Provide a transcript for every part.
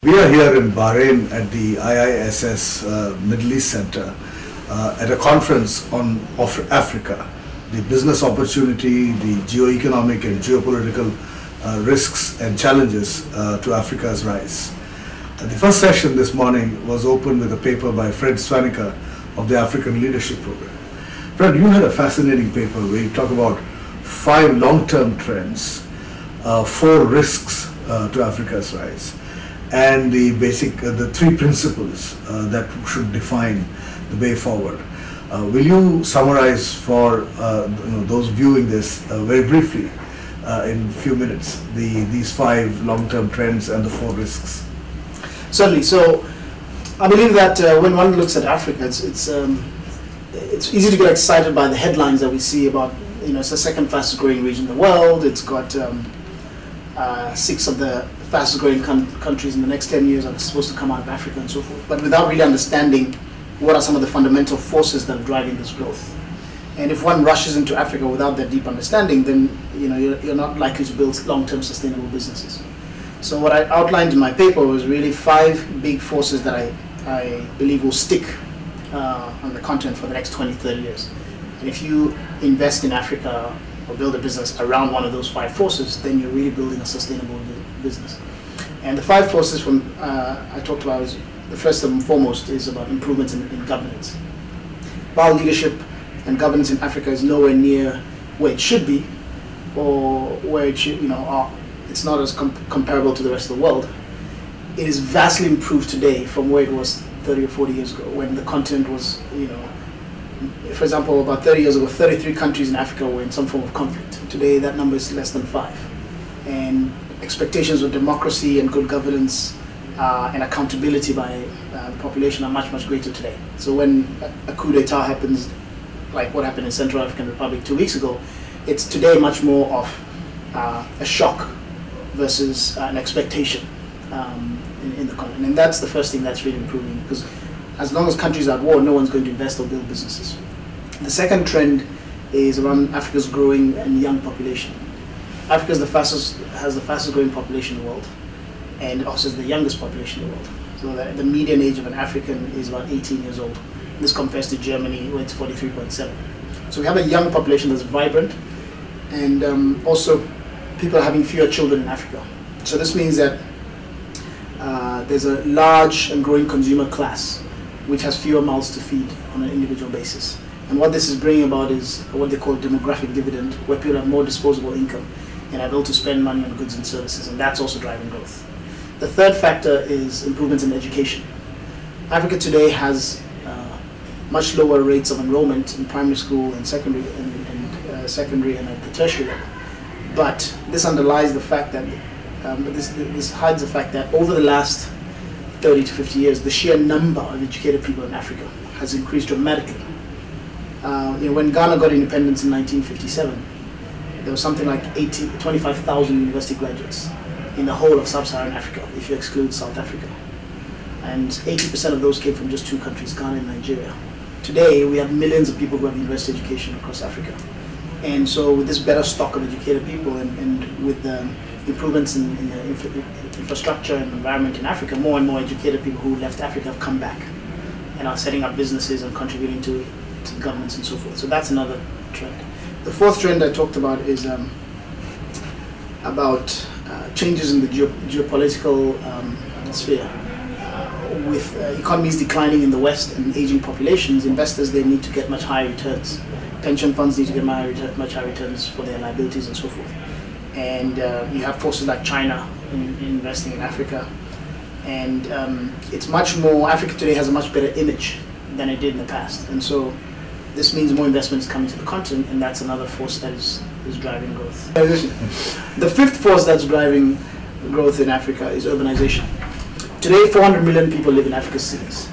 We are here in Bahrain at the IISS Middle East Center at a conference on Africa, the business opportunity, the geo-economic and geopolitical risks and challenges to Africa's rise. The first session this morning was opened with a paper by Fred Swaniker of the African Leadership Program. Fred, you had a fascinating paper where you talk about 5 long-term trends, 4 risks to Africa's rise, and the the 3 principles that should define the way forward. Will you summarize for those viewing this very briefly in a few minutes these 5 long-term trends and the 4 risks? Certainly. So I believe that when one looks at Africa, it's easy to get excited by the headlines that we see about, it's the second fastest growing region in the world. It's got 6 of the fastest growing countries in the next 10 years are supposed to come out of Africa and so forth, but without really understanding what are some of the fundamental forces that are driving this growth. And if one rushes into Africa without that deep understanding, then you're not likely to build long-term sustainable businesses. So what I outlined in my paper was really 5 big forces that I believe will stick on the continent for the next 20, 30 years. And if you invest in Africa or build a business around one of those 5 forces, then you're really building a sustainable business. And the 5 forces I talked about is, the first and foremost is about improvements in governance. While leadership and governance in Africa is nowhere near where it should be, or where it should, it's not as comparable to the rest of the world, it is vastly improved today from where it was 30 or 40 years ago, when the continent was, for example, about 30 years ago, 33 countries in Africa were in some form of conflict. Today, that number is less than 5. And expectations of democracy and good governance and accountability by the population are much, much greater today. So when a coup d'etat happens, like what happened in Central African Republic 2 weeks ago, it's today much more of a shock versus an expectation in the continent. And that's the first thing that's really improving, because as long as countries are at war, no one's going to invest or build businesses. The second trend is around Africa's growing and young population. Africa has the fastest growing population in the world, and it also has the youngest population in the world. So the median age of an African is about 18 years old. This compares to Germany, where it's 43.7. So we have a young population that's vibrant, and also people are having fewer children in Africa. So this means that there's a large and growing consumer class which has fewer mouths to feed on an individual basis. And what this is bringing about is what they call demographic dividend, where people have more disposable income and are able to spend money on goods and services, and that's also driving growth. The third factor is improvements in education. Africa today has much lower rates of enrollment in primary school and secondary and at the tertiary level. But this underlies the fact that, this hides the fact that over the last 30 to 50 years, the sheer number of educated people in Africa has increased dramatically. When Ghana got independence in 1957, there was something like 25,000 university graduates in the whole of sub-Saharan Africa, if you exclude South Africa. And 80% of those came from just 2 countries, Ghana and Nigeria. Today, we have millions of people who have university education across Africa. And so with this better stock of educated people and with the improvements in the infrastructure and environment in Africa, more and more educated people who left Africa have come back and are setting up businesses and contributing to governments and so forth. So that's another trend. The fourth trend I talked about is about changes in the geopolitical sphere. With economies declining in the West and aging populations, investors, they need to get much higher returns. Pension funds need to get much higher returns for their liabilities and so forth. And you have forces like China investing in Africa. And it's much more, Africa today has a much better image than it did in the past. And so this means more investments coming to the continent, and that's another force that is driving growth. The fifth force that's driving growth in Africa is urbanization. Today, 400 million people live in Africa's cities.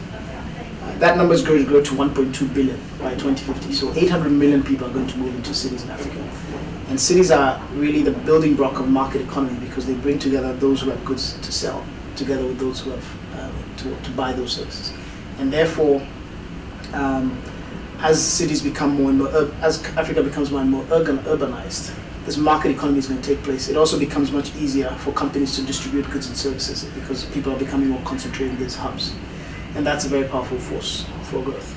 That number is going to grow to 1.2 billion by 2050. So 800 million people are going to move into cities in Africa. And cities are really the building block of market economy, because they bring together those who have goods to sell, together with those who have to buy those services. And therefore, as cities become more and more, as Africa becomes more and more urbanized, this market economy is going to take place, it also becomes much easier for companies to distribute goods and services because people are becoming more concentrated in these hubs. And that's a very powerful force for growth.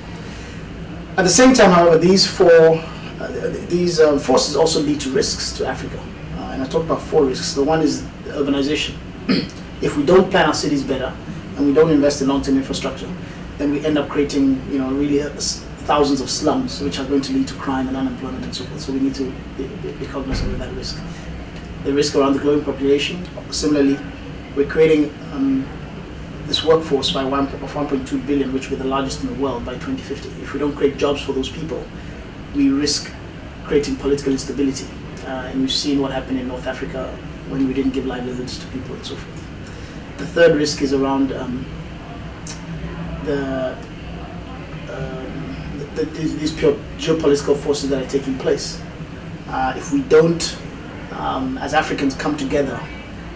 At the same time, however, these forces also lead to risks to Africa. And I talked about 4 risks. The one is urbanization. If we don't plan our cities better and we don't invest in long-term infrastructure, then we end up creating, really thousands of slums, which are going to lead to crime and unemployment and so forth. So we need to be cognizant of that risk. The risk around the growing population. Similarly, we're creating this workforce of 1.2 billion, which will be the largest in the world by 2050. If we don't create jobs for those people, we risk creating political instability. And we've seen what happened in North Africa when we didn't give livelihoods to people and so forth. The third risk is around these pure geopolitical forces that are taking place. If we don't, as Africans, come together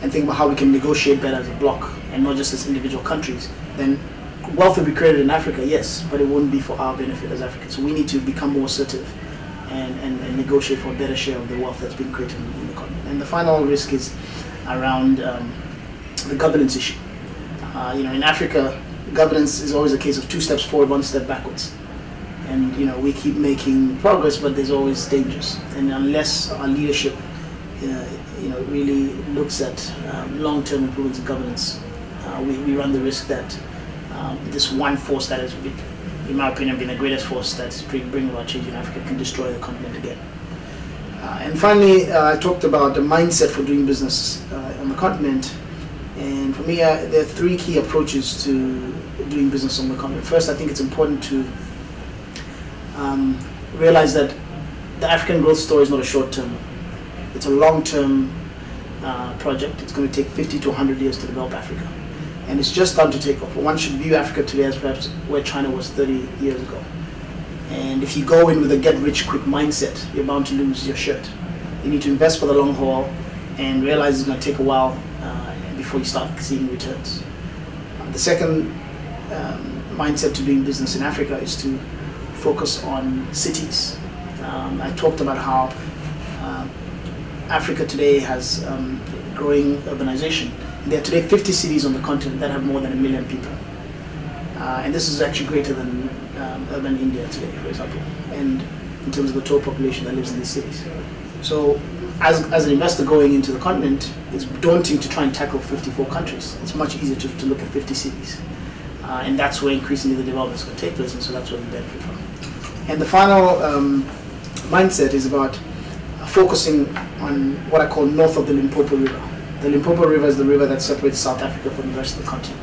and think about how we can negotiate better as a bloc and not just as individual countries, then wealth will be created in Africa, yes, but it won't be for our benefit as Africans. So we need to become more assertive and negotiate for a better share of the wealth that's been created in the continent. And the final risk is around the governance issue. In Africa, governance is always a case of 2 steps forward, 1 step backwards. And we keep making progress, but there's always dangers. And unless our leadership, really looks at long-term improvements in governance, we run the risk that this one force that has, in my opinion, been the greatest force that's bringing about change in Africa can destroy the continent again. And finally, I talked about the mindset for doing business on the continent. And for me, there are 3 key approaches to doing business on the continent. First, I think it's important to realize that the African growth story is not a short-term. It's a long-term project. It's going to take 50 to 100 years to develop Africa. And it's just starting to take off. One should view Africa today as perhaps where China was 30 years ago. And if you go in with a get-rich-quick mindset, you're bound to lose your shirt. You need to invest for the long haul and realize it's going to take a while before you start seeing returns. The second mindset to doing business in Africa is to focus on cities. I talked about how Africa today has growing urbanization. There are today 50 cities on the continent that have more than 1 million people. And this is actually greater than urban India today, for example, and in terms of the total population that lives in these cities. So as an investor going into the continent, it's daunting to try and tackle 54 countries. It's much easier to look at 50 cities. And that's where increasingly the development is going to take place, and so that's where we benefit from. And the final mindset is about focusing on what I call north of the Limpopo River. The Limpopo River is the river that separates South Africa from the rest of the continent.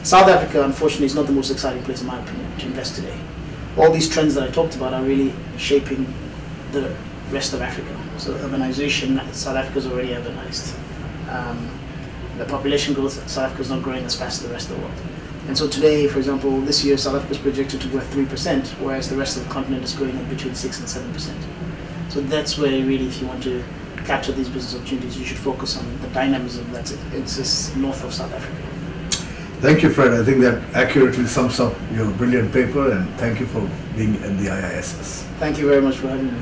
South Africa, unfortunately, is not the most exciting place, in my opinion, to invest today. All these trends that I talked about are really shaping the rest of Africa. So urbanization, South Africa is already urbanized. The population growth, South Africa is not growing as fast as the rest of the world. And so today, for example, this year, South Africa is projected to grow at 3%, whereas the rest of the continent is growing at between 6 and 7%. So that's where really, if you want to capture these business opportunities, you should focus on the dynamism that exists north of South Africa. Thank you, Fred. I think that accurately sums up your brilliant paper, and thank you for being in the IISS. Thank you very much for having me.